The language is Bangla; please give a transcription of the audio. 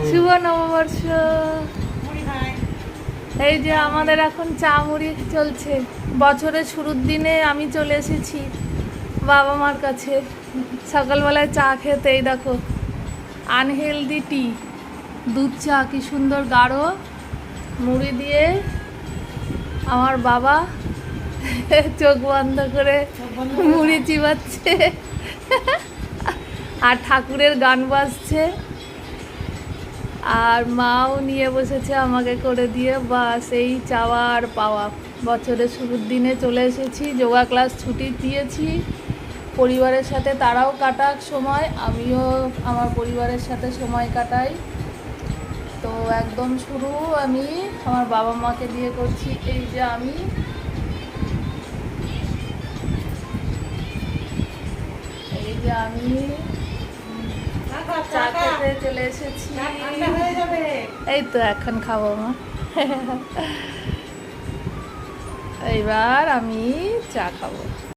শুভ নববর্ষ। এই যে আমাদের এখন চা মুড়ি চলছে। বছরের শুরুর দিনে আমি চলে এসেছি বাবা মার কাছে সকালবেলায় চা খেতে। এই দেখো আনহেলদি টি, দুধ চা, কি সুন্দর গাঢ়, মুড়ি দিয়ে আমার বাবা চোখ বন্ধ করে মুড়ি চিবাচ্ছে আর ঠাকুরের গান বাজছে, আর মাও নিয়ে বসেছে আমাকে করে দিয়ে। বাস এই চাওয়া আর পাওয়া। বছরের শুরুর দিনে চলে এসেছি, যোগা ক্লাস ছুটি দিয়েছি পরিবারের সাথে, তারাও কাটাক সময়, আমিও আমার পরিবারের সাথে সময় কাটাই। তো একদম শুরু আমি আমার বাবা মাকে দিয়ে করছি। এই যে আমি চা খেতে চলে এসেছি। এই তো এখন খাবো মা। এইবার আমি চা খাবো।